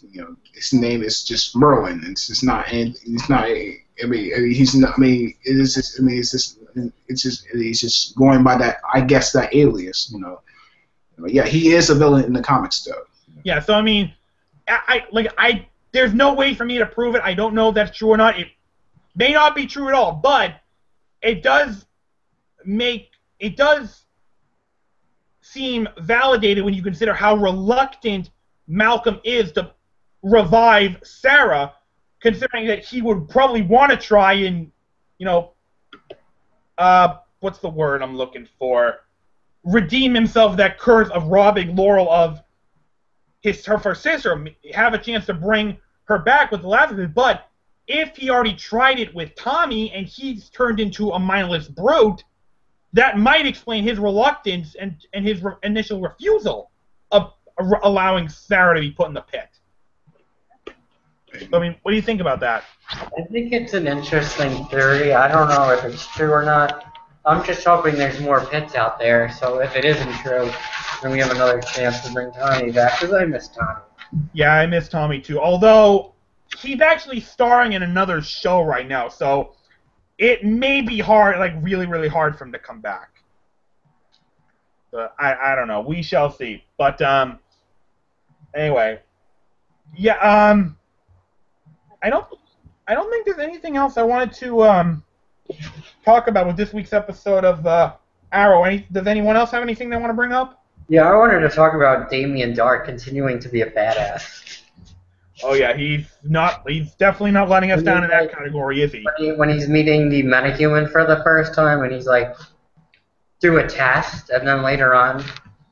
His name is just Merlin. It's just not. It's not. I mean, he's not. I mean, it is. Just, I mean, it's just. It's just. He's just going by that. I guess that alias. Yeah, he is a villain in the comics, though. Yeah. So I mean, I there's no way for me to prove it. I don't know if that's true or not. It may not be true at all, but it does seem validated when you consider how reluctant Malcolm is to revive Sarah, considering that he would probably want to try and, what's the word I'm looking for? Redeem himself of that curse of robbing Laurel of her sister, have a chance to bring her back with the Lazarus. But if he already tried it with Tommy and he's turned into a mindless brute, that might explain his reluctance and his initial refusal of allowing Sarah to be put in the pit. So, I mean, what do you think about that? I think it's an interesting theory. I don't know if it's true or not. I'm just hoping there's more pits out there, so if it isn't true, then we have another chance to bring Tommy back, because I miss Tommy. Yeah, I miss Tommy too. Although he's actually starring in another show right now, so it may be hard, like really, really hard for him to come back. But I don't know. We shall see. But anyway, yeah. I don't think there's anything else I wanted to talk about with this week's episode of Arrow. Does anyone else have anything they want to bring up? Yeah, I wanted to talk about Damien Dark continuing to be a badass. Oh yeah, he's definitely not letting us down in that category, is he? When he's meeting the metahuman for the first time, and he's like through a test, and then later on,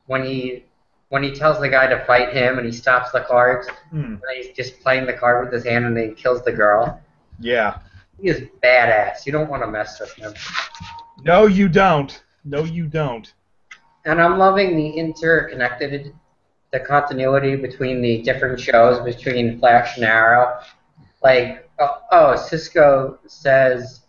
when he tells the guy to fight him, and he stops the cards, and he's just playing the card with his hand, and then he kills the girl. Yeah. He is badass. You don't want to mess with him. No, you don't. No, you don't. And I'm loving the continuity between the different shows, between Flash and Arrow. Like, Cisco says,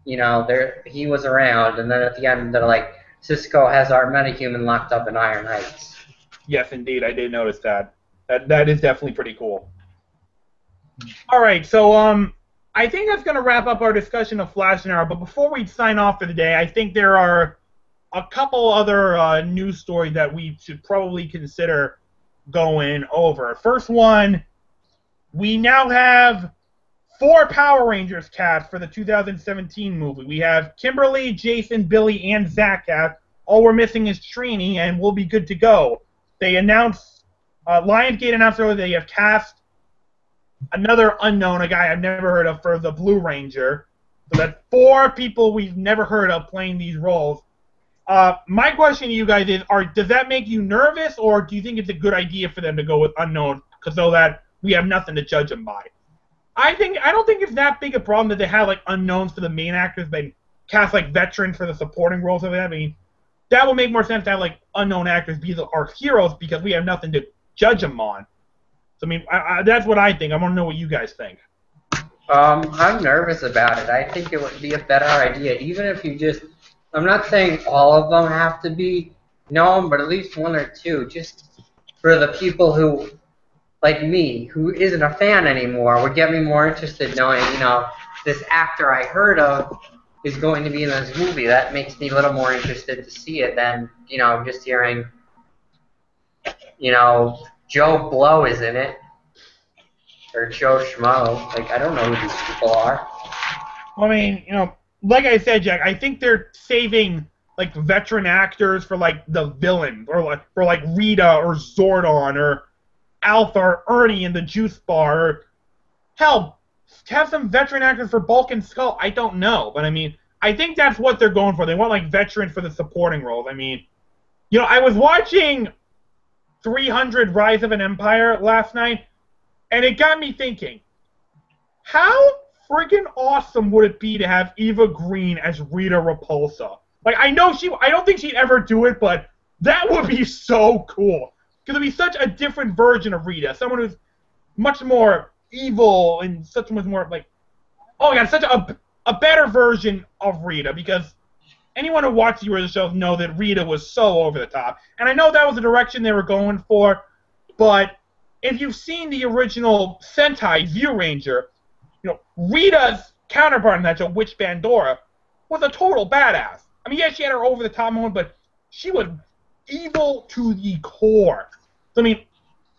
he was around, and then at the end they're like, Cisco has our metahuman locked up in Iron Heights. Yes, indeed, I did notice that. That is definitely pretty cool. All right, so I think that's going to wrap up our discussion of Flash and Arrow. But before we sign off for the day, I think there are a couple other news stories that we should probably consider going over. First one, we now have 4 Power Rangers cast for the 2017 movie. We have Kimberly, Jason, Billy, and Zach cast. All we're missing is Trini, and we'll be good to go. They announced, Lionsgate announced earlier they have cast another unknown, a guy I've never heard of, for the Blue Ranger. So that's 4 people we've never heard of playing these roles. My question to you guys is, does that make you nervous, or do you think it's a good idea for them to go with unknown, so that we have nothing to judge them by? I don't think it's that big a problem that they have like unknowns for the main actors, but cast like veterans for the supporting roles of that. I mean, that would make more sense to have like unknown actors be our heroes because we have nothing to judge them on. So I mean, that's what I think. I want to know what you guys think. I'm nervous about it. I think it would be a better idea, even if you just. I'm not saying all of them have to be known, but at least 1 or 2, just for the people who, like me, who isn't a fan anymore, would get me more interested knowing, this actor I heard of is going to be in this movie. That makes me a little more interested to see it than, just hearing, Joe Blow is in it, or Joe Schmo. Like, I don't know who these people are. Well, I mean, like I said, Jack, I think they're saving like veteran actors for like the villain, or like Rita or Zordon or Alpha or Ernie in the Juice Bar, or hell, have some veteran actors for Bulk and Skull. I don't know, but I mean, I think that's what they're going for. They want like veterans for the supporting roles. I mean, I was watching 300: Rise of an Empire last night, and it got me thinking, how friggin' awesome would it be to have Eva Green as Rita Repulsa? Like, I don't think she'd ever do it, but that would be so cool. Because it'd be such a different version of Rita. Someone who's much more evil and such much more, like, oh my god, such a better version of Rita. Because anyone who watched the original shows know that Rita was so over the top. And I know that was the direction they were going for, but if you've seen the original Sentai Zyuranger, Rita's counterpart in that show, Witch Bandora, was a total badass. I mean, yeah, she had her over-the-top moment, but she was evil to the core. So, I mean,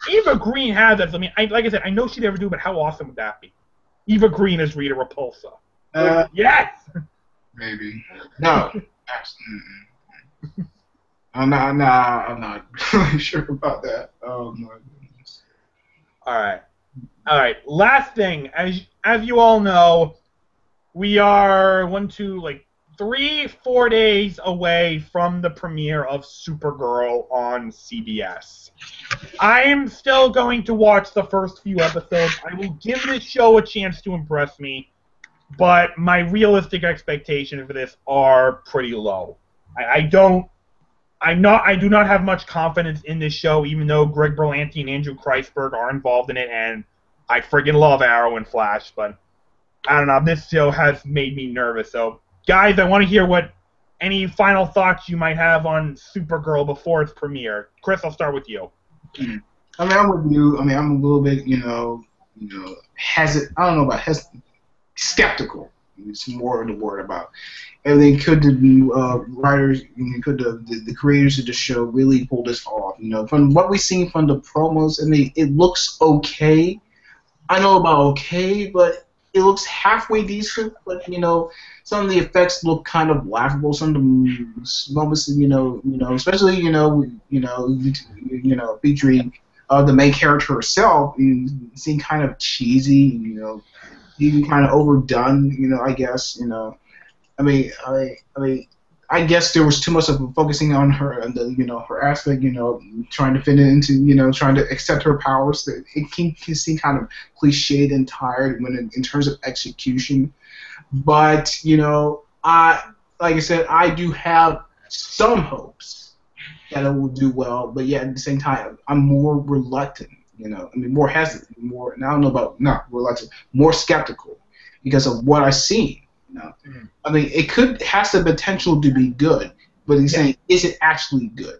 Eva Green has that. I mean, like I said, I know she'd never do it, but how awesome would that be? Eva Green as Rita Repulsa. Yes! Maybe. No. I'm not really sure about that. Oh, my goodness. All right. Last thing, as you all know, we are 3-4 days away from the premiere of Supergirl on CBS. I am still going to watch the first few episodes. I will give this show a chance to impress me, but my realistic expectations for this are pretty low. I do not have much confidence in this show, even though Greg Berlanti and Andrew Kreisberg are involved in it, and I friggin' love Arrow and Flash, but I don't know. This show has made me nervous. So, guys, I want to hear what any final thoughts you might have on Supergirl before its premiere. Chris, I'll start with you. I mean, I'm with you. I mean, I'm a little bit, hesitant. I don't know about hesitant, skeptical. It's more the word about everything. Could the writers, could the creators of the show really pull this off? From what we've seen from the promos, I mean, it looks okay. I know about okay, but it looks halfway decent. But some of the effects look kind of laughable. Some of the moments, especially featuring the main character herself, seem kind of cheesy. Even kind of overdone. I guess. I guess there was too much of focusing on her and her aspect, trying to fit it into, trying to accept her powers. That it can seem kind of cliched and tired when in terms of execution. But like I said, I do have some hopes that it will do well. But yet at the same time, I'm more reluctant. More hesitant, more. And I don't know about not reluctant, more skeptical because of what I've seen. I mean, it has the potential to be good, but he's saying, is it actually good?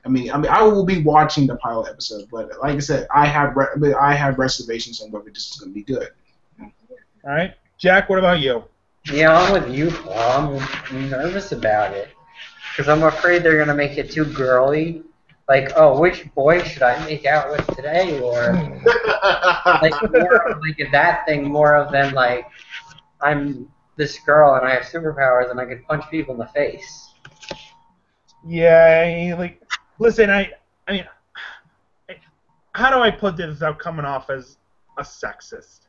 I mean, I will be watching the pilot episode, but like I said, I have reservations on whether this is going to be good. All right, Jack, what about you? Yeah, I'm with you, Paul. I'm nervous about it because I'm afraid they're going to make it too girly. Like, oh, which boy should I make out with today? Or like that thing more than like I'm this girl and I have superpowers and I can punch people in the face. Yeah, listen, I mean, how do I put this without coming off as a sexist?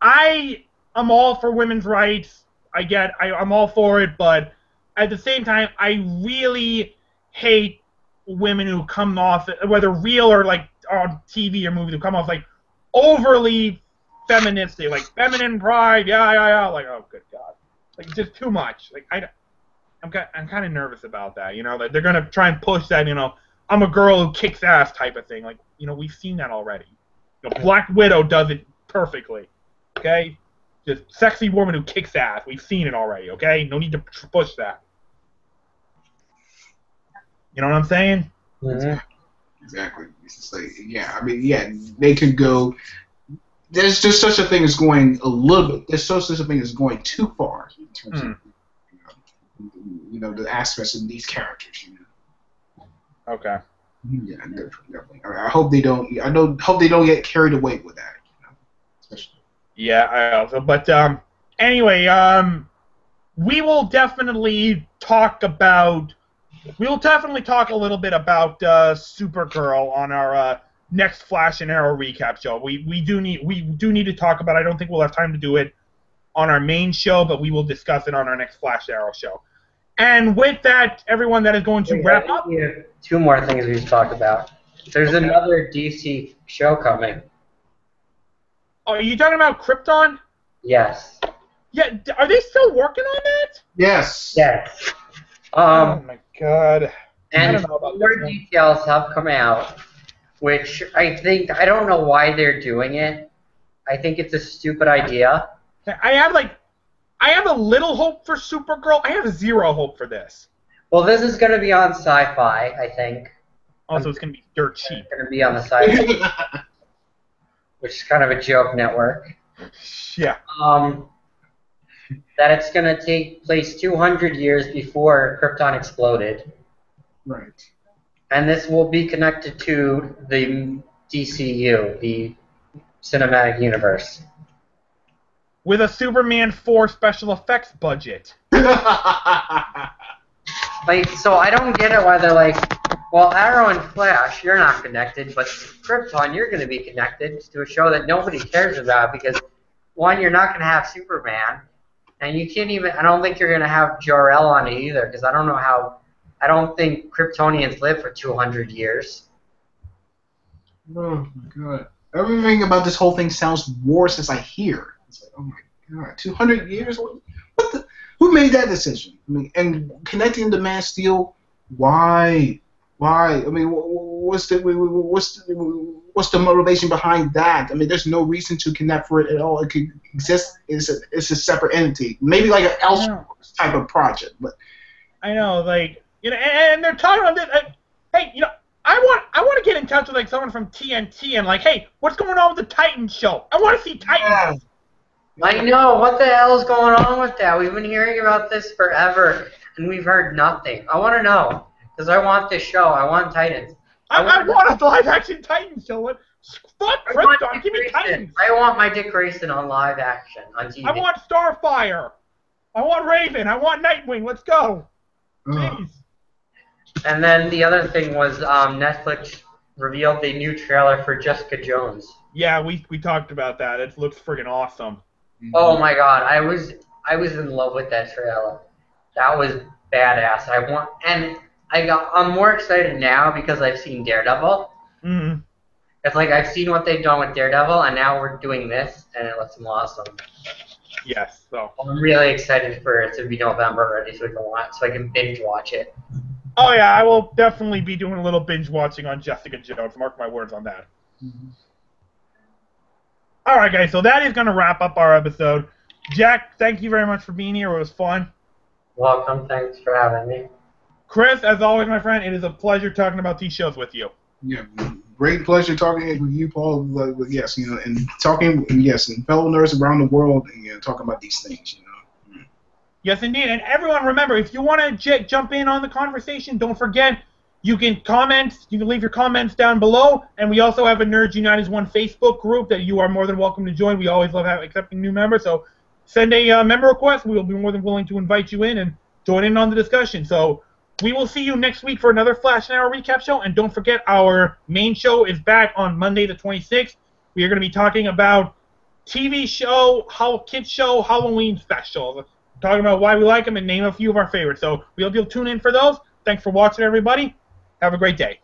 I am all for women's rights. I'm all for it, but at the same time, I really hate women who come off, whether real or like on TV or movies, who come off like overly feministic, like feminine pride, yeah, like, oh, good God, like it's just too much. Like I'm kind of nervous about that. That they're gonna try and push that. I'm a girl who kicks ass type of thing. Like, we've seen that already. Black Widow does it perfectly. Okay, just sexy woman who kicks ass. We've seen it already. Okay, no need to push that. You know what I'm saying? Mm-hmm. Exactly. It's just like, they could go. There's just such a thing as going a little bit. There's such a thing as going too far in terms of the aspects of these characters. Okay. Yeah, definitely. I hope they don't. Hope they don't get carried away with that. Especially. Yeah, I also. But anyway, we will definitely talk about. We'll definitely talk a little bit about Supergirl on our next Flash and Arrow recap show. We do need to talk about it. I don't think we'll have time to do it on our main show, but we will discuss it on our next Flash Arrow show. And with that, everyone, that is going to wrap up. Two more things we've talked about. There's another DC show coming. Oh, are you talking about Krypton? Yes. Yeah, are they still working on that? Yes. Yes. Oh my God. And more details have come out, which I don't know why they're doing it. I think it's a stupid idea. I have a little hope for Supergirl. I have zero hope for this. Well, this is going to be on Sci-Fi, I think. Also, it's going to be dirt cheap. It's going to be on the Sci-Fi, which is kind of a joke network. Yeah. That it's going to take place 200 years before Krypton exploded. Right. And this will be connected to the DCU, the cinematic universe. With a Superman 4 special effects budget. So I don't get it why they're like, well, Arrow and Flash, you're not connected, but Krypton, you're going to be connected to a show that nobody cares about because, one, you're not going to have Superman, and you can't even, I don't think you're going to have Jor-El on it either because I don't think Kryptonians live for 200 years. Oh, my God. Everything about this whole thing sounds worse as I hear. It's like, oh, my God, 200 years? Who made that decision? I mean, and connecting to Man of Steel, why? I mean, what's the motivation behind that? I mean, there's no reason to connect for it at all. It could exist. It's a separate entity, maybe like an Elseworlds type of project. But I know, like, you know, and they're talking about this. Hey, you know, I want to get in touch with like someone from TNT and like, hey, what's going on with the Titans show? I want to see Titans. I know. What the hell is going on with that? We've been hearing about this forever, and we've heard nothing. I want to know because I want this show. I want Titans. I want a live-action Titans show. Fuck Krypton. Give me Titans. I want my Dick Grayson on live action on TV. I want Starfire. I want Raven. I want Nightwing. Let's go. Jeez. And then the other thing was Netflix revealed the new trailer for Jessica Jones. Yeah, we talked about that. It looks friggin' awesome. Oh my god, I was in love with that trailer. That was badass. I'm more excited now because I've seen Daredevil. Mm-hmm. It's like I've seen what they've done with Daredevil, and now we're doing this, and it looks awesome. Yes, so I'm really excited for it to be November already, so I can binge watch it. Oh yeah, I will definitely be doing a little binge watching on Jessica Jones. Mark my words on that. Mm-hmm. All right, guys. So that is going to wrap up our episode. Jack, thank you very much for being here. It was fun. Welcome. Thanks for having me. Chris, as always, my friend, it is a pleasure talking about these shows with you. Yeah, great pleasure talking with you, Paul. Yes, you know, and talking, yes, and fellow nerds around the world, and you know, talking about these things, you know. Yes, indeed. And everyone, remember, if you want to jump in on the conversation, don't forget, you can comment. You can leave your comments down below. And we also have a Nerds Unite as One Facebook group that you are more than welcome to join. We always love accepting new members. So send a member request. We will be more than willing to invite you in and join in on the discussion. So we will see you next week for another Flash and Hour recap show. And don't forget, our main show is back on Monday the 26th. We are going to be talking about TV show, kids show, Halloween specials. Talking about why we like them and name a few of our favorites. So we hope you'll tune in for those. Thanks for watching, everybody. Have a great day.